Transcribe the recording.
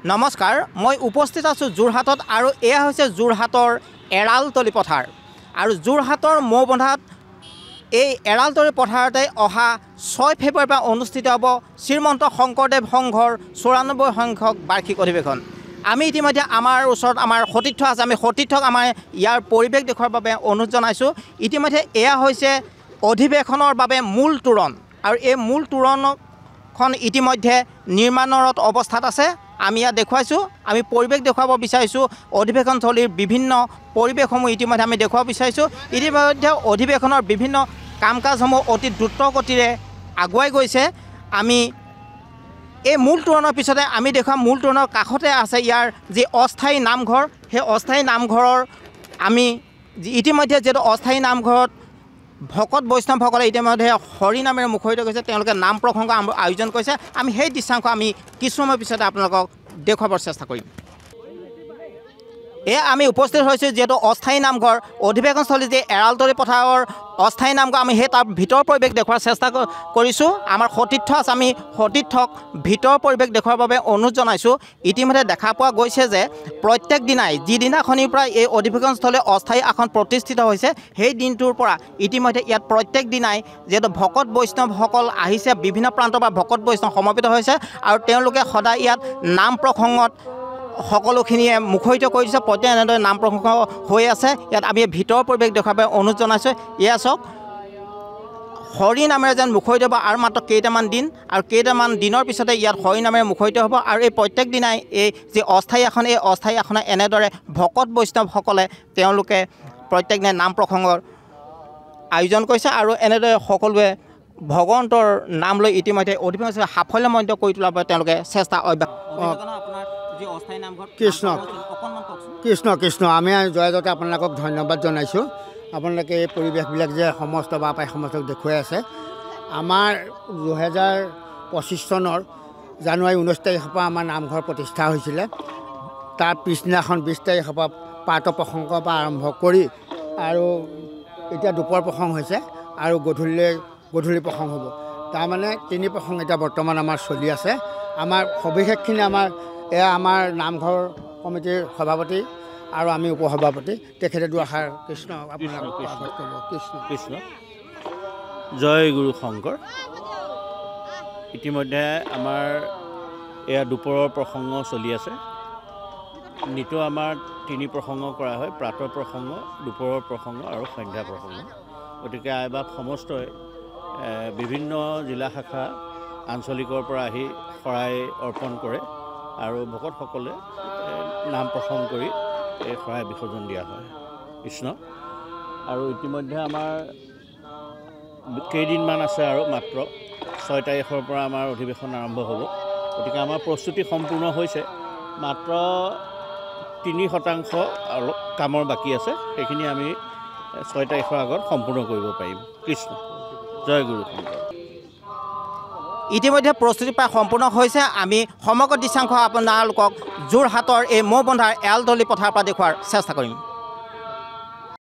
নমস্কাৰ, মই উপস্থিত আছোঁ যোৰহাটত আৰু এয়া হৈছে যোৰহাটৰ এৰালতলি পথাৰ আৰু যোৰহাটৰ মৌবন্ধাত এই এৰালতলি পথাৰতে অহা 6 ফেব্ৰুৱাৰীৰ পৰা অনুষ্ঠিত হ'ব শ্ৰীমন্ত শংকৰদেৱ সংঘৰ 94 সংখ্যক বাৰ্ষিক অধিৱেশন। আমি ইতিমধ্যে আমাৰ ওচৰত আমাৰ সতীৰ্থ আছে, আমি সতীৰ্থক আমাৰ ইয়াৰ পৰিৱেশ দেখুৱাৰ বাবে অনুৰোধ জনাইছোঁ। ইতিমধ্যে এয়া হৈছে অধিৱেশনৰ বাবে মূল তোৰণ আৰু এই মূল তোৰণখন ইতিমধ্যে নিৰ্মাণৰত অৱস্থাত আছে। আমি ইয়াত দেখুৱাইছোঁ, আমি পৰিৱেশ দেখুৱাব বিচাৰিছোঁ, অধিৱেশনস্থলীৰ বিভিন্ন পৰিৱেশসমূহ ইতিমধ্যে আমি দেখুৱাব বিচাৰিছোঁ। ইতিমধ্যে অধিৱেশনৰ বিভিন্ন কাম কাজসমূহ অতি দ্ৰুত গতিৰে আগুৱাই গৈছে। আমি এই মূল তোৰণৰ পিছতে আমি দেখুৱাম মূল তোৰণৰ কাষতে আছে ইয়াৰ যি অস্থায়ী নামঘৰ, সেই অস্থায়ী নামঘৰৰ আমি ইতিমধ্যে যিহেতু অস্থায়ী নামঘৰত ভকত বৈষ্ণৱসকলে ইতিমধ্যে হৰি নামেৰে মুখৰিত কৰিছে, তেওঁলোকে নাম প্ৰসংগ আয়োজন কৰিছে। আমি সেই দৃশ্যাংশ আমি কিছু সময়ৰ পিছতে আপোনালোকক দেখুৱাবৰ চেষ্টা কৰিম। এয়া আমি উপস্থিত হৈছোঁ যিহেতু অস্থায়ী নামঘৰ অধিৱেশনস্থলী যি এৰালতলি পথাৰৰ অস্থায়ী নামঘৰ, আমি সেই তাৰ ভিতৰ পৰিৱেশ দেখুৱাৰ চেষ্টা কৰিছোঁ। আমাৰ সতীৰ্থ আছে, আমি সতীৰ্থক ভিতৰ পৰিৱেশ দেখুৱাৰ বাবে অনুৰোধ জনাইছোঁ। ইতিমধ্যে দেখা পোৱা গৈছে যে প্ৰত্যেক দিনাই যিদিনাখনিৰ পৰা এই অধিৱেশনস্থলী অস্থায়ী আসন প্ৰতিষ্ঠিত হৈছে, সেই দিনটোৰ পৰা ইতিমধ্যে ইয়াত প্ৰত্যেক দিনাই যিহেতু ভকত বৈষ্ণৱসকল আহিছে, বিভিন্ন প্ৰান্তৰ পৰা ভকত বৈষ্ণৱ সমবেত হৈছে আৰু তেওঁলোকে সদায় ইয়াত নাম প্ৰসংগত সকলোখিনিয়ে মুখৰিত কৰি দিছে। প্ৰত্যেক এনেদৰে নাম প্ৰসংগ হৈ আছে। ইয়াত আমি ভিতৰ পৰিৱেশ দেখুৱাবলৈ অনুৰোধ জনাইছোঁ। এয়া চাওক, হৰি নামেৰে যেন মুখৰিত হ'ব আৰু মাত্ৰ কেইটামান দিন আৰু কেইটামান দিনৰ পিছতে ইয়াত হৰি নামেৰে মুখৰিত হ'ব আৰু এই প্ৰত্যেক দিনাই এই যি অস্থায়ী আসন, এই অস্থায়ী আসনে এনেদৰে ভকত বৈষ্ণৱসকলে তেওঁলোকে প্ৰত্যেক দিনাই নাম প্ৰসংগৰ আয়োজন কৰিছে আৰু এনেদৰে সকলোৱে ভগৱন্তৰ নাম লৈ ইতিমধ্যে অধিৱেশন সাফল্যমণ্ডিত কৰি তোলাৰ বাবে তেওঁলোকে চেষ্টা অব্যাহত। কৃষ্ণ কৃষ্ণ কৃষ্ণ আমি জয়দত্তে আপোনালোকক ধন্যবাদ জনাইছোঁ। আপোনালোকে এই পৰিৱেশবিলাক যে সমস্ত বা পাই সমস্তক দেখুৱাই আছে। আমাৰ 2025 চনৰ জানুৱাৰী 19 তাৰিখৰ পৰা আমাৰ নামঘৰ প্ৰতিষ্ঠা হৈছিলে। তাৰ পিছদিনাখন 20 তাৰিখৰ পৰা প্ৰাত প্ৰসংগৰ পৰা আৰম্ভ কৰি আৰু এতিয়া দুপৰ প্ৰসংগ হৈছে আৰু গধূলি প্ৰসংগ হ'ব। তাৰমানে 3 প্ৰসংগ এতিয়া বৰ্তমান আমাৰ চলি আছে। আমাৰ সবিশেষখিনি আমাৰ নামঘৰ কমিটিৰ সভাপতি আৰু আমি উপসভাপতি, তেখেতে দুআষাৰ কৃষ্ণ আপোনালোকক কৃষ্ণ কৃষ্ণ জয় গুৰু শংকৰ। ইতিমধ্যে আমাৰ এয়া দুপৰৰ প্ৰসংগ চলি আছে। নিতৌ আমাৰ 3 প্ৰসংগ কৰা হয়, প্ৰাতঃ প্ৰসংগ, দুপৰৰ প্ৰসংগ আৰু সন্ধ্যা প্ৰসংগ। গতিকে আইবাব সমস্তই বিভিন্ন জিলা শাখা আঞ্চলিকৰ পৰা আহি শৰাই অৰ্পণ কৰে আৰু ভকতসকলে নাম প্ৰসংগ কৰি এই শৰাই বিসৰ্জন দিয়া হয়। কৃষ্ণ। আৰু ইতিমধ্যে আমাৰ কেইদিনমান আছে আৰু মাত্ৰ 6 তাৰিখৰ পৰা আমাৰ অধিৱেশন আৰম্ভ হ'ব। গতিকে আমাৰ প্ৰস্তুতি সম্পূৰ্ণ হৈছে, মাত্ৰ 3% অলপ কামৰ বাকী আছে, সেইখিনি আমি 6 তাৰিখৰ আগত সম্পূৰ্ণ কৰিব পাৰিম। কৃষ্ণ জয় গুৰু শংকৰ। ইতিমধ্যে প্ৰস্তুতি প্ৰায় সম্পূৰ্ণ হৈছে। আমি সমগ্ৰ দৃশ্যাংশ আপোনালোকক যোৰহাটৰ এই মৌবন্ধাৰ এৰালতলি পথাৰৰ পৰা দেখুওৱাৰ চেষ্টা কৰিম।